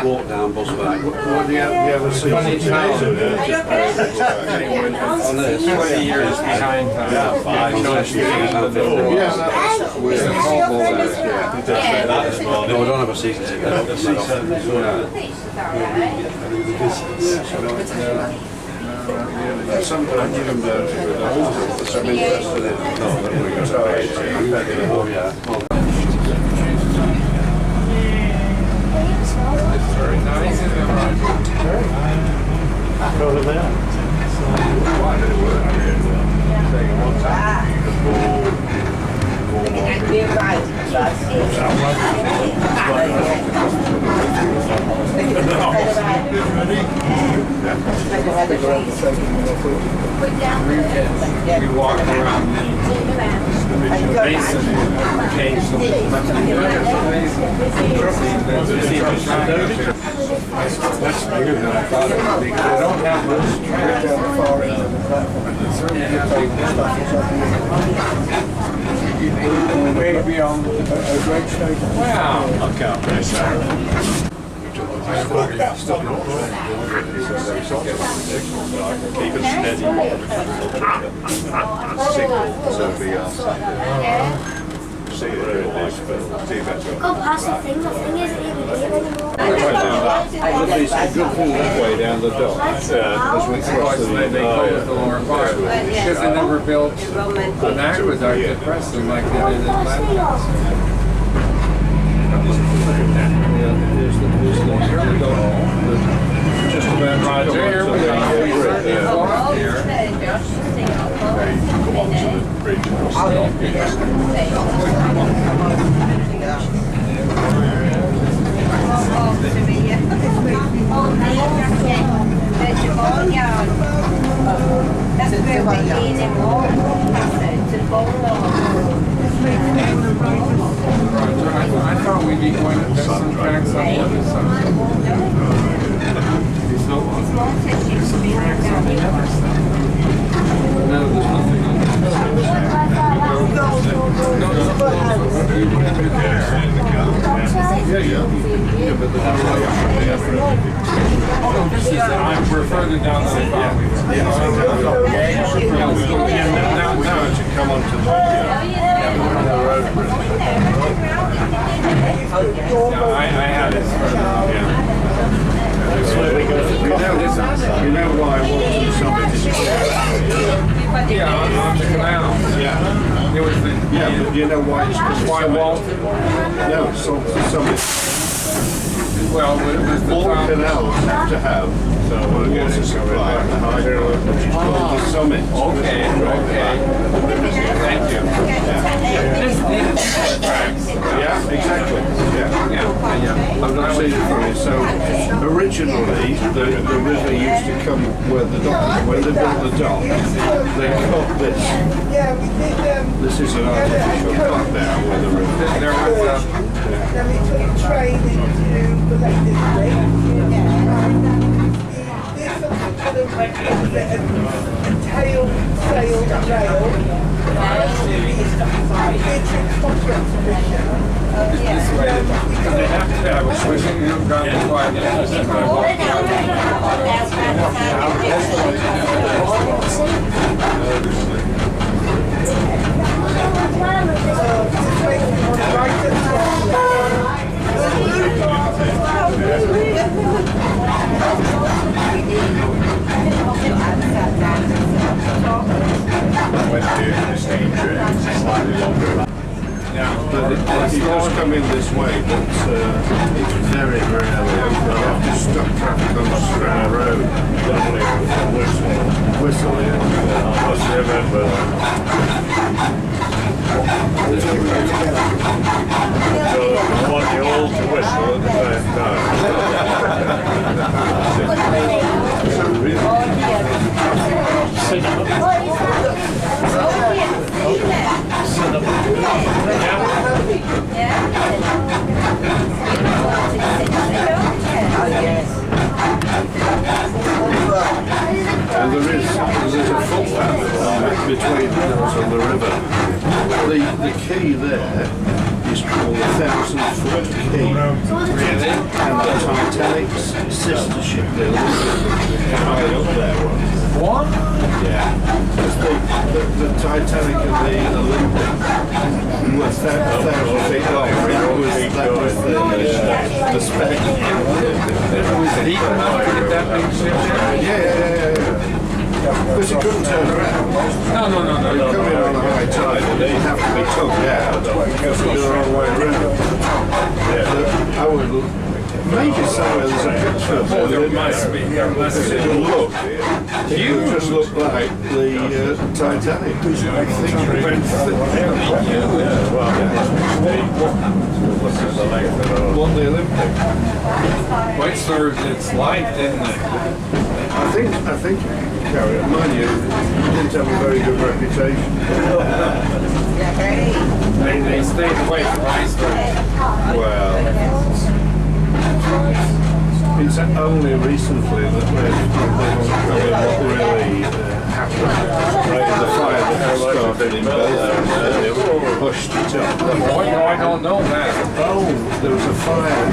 walk down, bus back. What do you ever see? On this, 20 years behind time. Yeah, Five, no, six years. yeah, that's weird. No, I don't have a season ticket. Sometimes you come down to it, I'm interested in it. No, then we're going to pay it. Oh, yeah. it's very nice. Over there. We walk around the basin occasionally. That's bigger than I thought it would be. They don't have much trash. Way beyond the great station. Wow. I can't place that. Keep it steady. So be see it really nice, but see better. Go past the thing isn't even here anymore. It's a good thing that way down the dock. That's They call it the lower part because they never built an aqueduct at Preston like they did in Atlanta. Just about Right there, we got here. Come on to the bridge across the dock. I thought we'd be going to some tracks on the other side. There's some tracks on the other side. No, there's nothing on the other side. We're further down than I thought we were. now to come onto the road. I had it further up. You know why I walked to the summit? Yeah, on the canal. Yeah. It was the, Yeah, but you know why it's called why summit? Walton? No, it's called the summit. Well, it was the All town. canals have to have water supply at the height, which is called the summit. Okay. Thank you. This needed tracks. Yeah, exactly. Yeah. Yeah. I've not seen it from it. So originally, the river used to come where the dock is. When they built the dock, they cut this. This is an artificial cut now where the river. There was Then we took a train into the Lake District. There's something called a tail sail rail. It's a conference exhibition. this way. They have to have a switching room down the quite. But it does come in this way, but it's very rarely. You have to stop traffic on the Strand Road. Whistle, yeah. I must remember So I want you all to whistle at the same And there's a footpath between those on the river. The key there is called the 1,000-foot Key. Really? And the Titanic's sister ship, the Olympic, high up there one. What? Yeah. The Titanic and the Olympic were 1,000 feet long. That was the spec. It was deep enough to get that big ship? Yeah. Because you couldn't turn around. No. You come in on a high tide and you have to be tugged out because you're the wrong way around. I would maybe somewhere there's a picture of Oh, it. there must be. Because it would just look like the Titanic. I think it went won the Olympic. Quite served its life, didn't it? I think, Carrie, mind you, didn't have a very good reputation. They stayed away from icebergs. Well, it's only recently that what really happened. The fire that started in Bel pushed it up. Oh, no, I don't know that. Oh, there was a fire,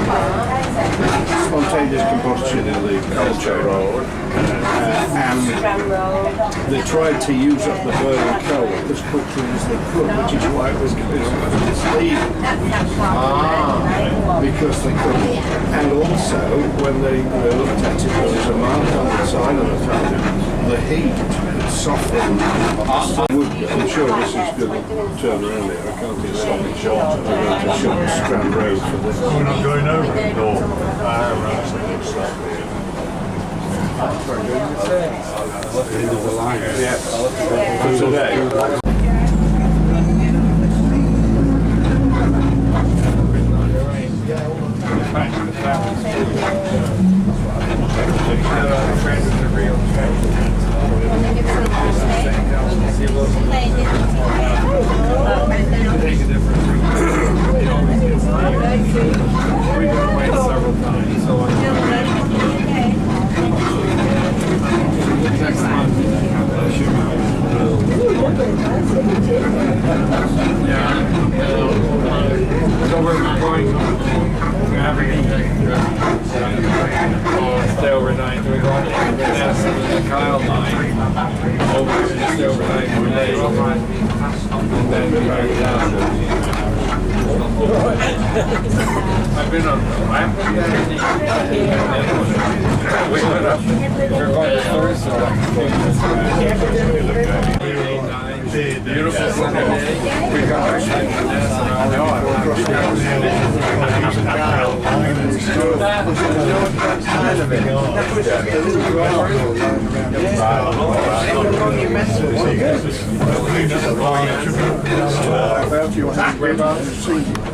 spontaneous combustion in the coal chamber, and they tried to use up the burning coal as quickly as they could, which is why it was going to steam. Because they couldn't. And also, when they looked at it, there was a mark on the side of the tunnel. The heat had softened. I'm sure this is going to turn around here. I can't get something short. I'm going to shut Strand Road for this. We're not going over it. No. For today. Stay overnight. We're going to the Kyle line. Stay overnight for days. And then we back down. I've been on. I haven't been there. We went up. We're going to Thursday. Beautiful Sunday day. We got our shit from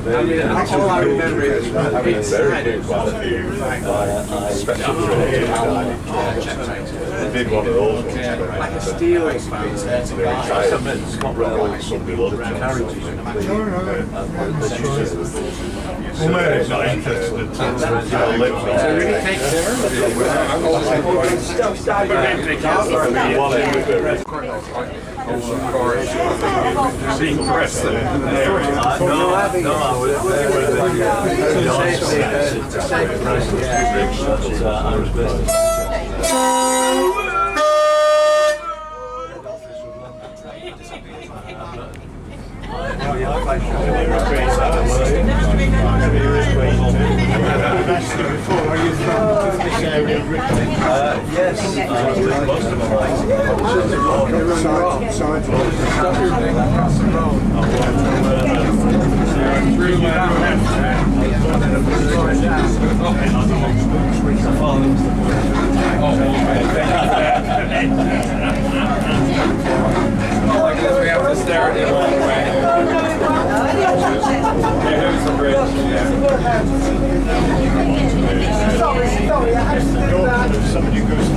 All I remember is Very good quality. Big one of those ones. like a steel expanse. It's not really something loaded carriages. Well, maybe it's not interested. So really take care of it. I'm always being pressed Are you from this area of Ribble? Yes. Most of them are we have to stare at it all the way. There's a bridge. Sorry, I had to do that. If somebody goes to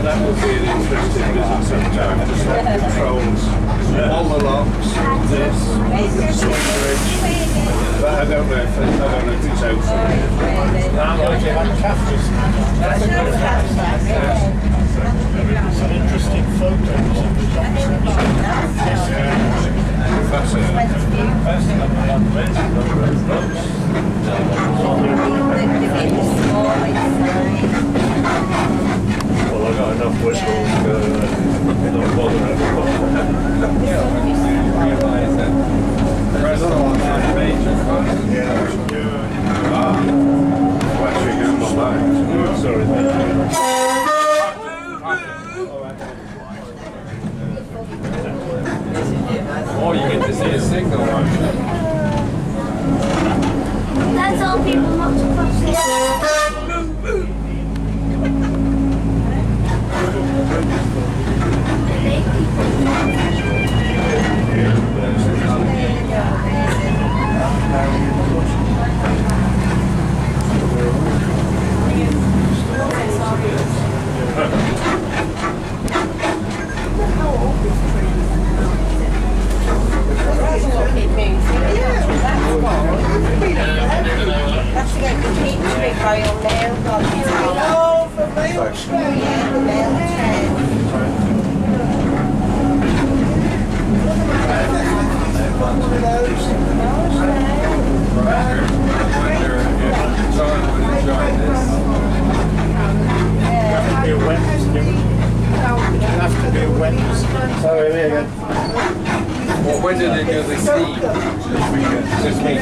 That would be an interesting visit sometime. Just that controls all the locks, this, the swing bridge. But I don't know if it's open. Some interesting photos. Well, I got enough whistles to not bother Realize that the rest of them are major costs. Flashing out my lights. Sorry, thank you. Oh, you get to see a signal. That's all people not to cross the That's to get the picture by your mail on the top. Oh, for mail train. Yeah, the mail train. One of those. John would enjoy this. Sorry, me again. Well, when do they do the steam? This week.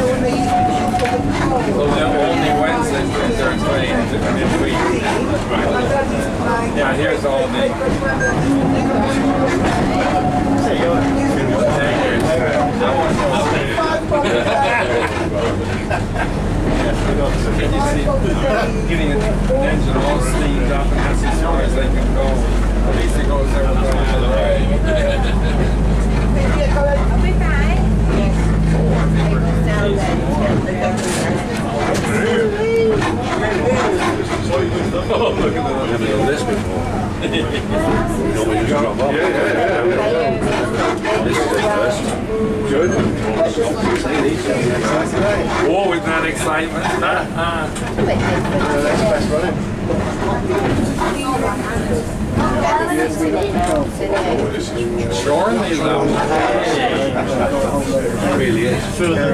Well, they're only Wednesdays when they're playing midweek. Yeah, here's all the. Can you see getting an engine all steamed up and that's as far as they can go? At least it goes there the way. Are we back? Yes. Down there. Oh, look at that. I've never done this before. Normally just drop off. This is the first. Good. Oh, with that excitement. Surely though. It really is. Further,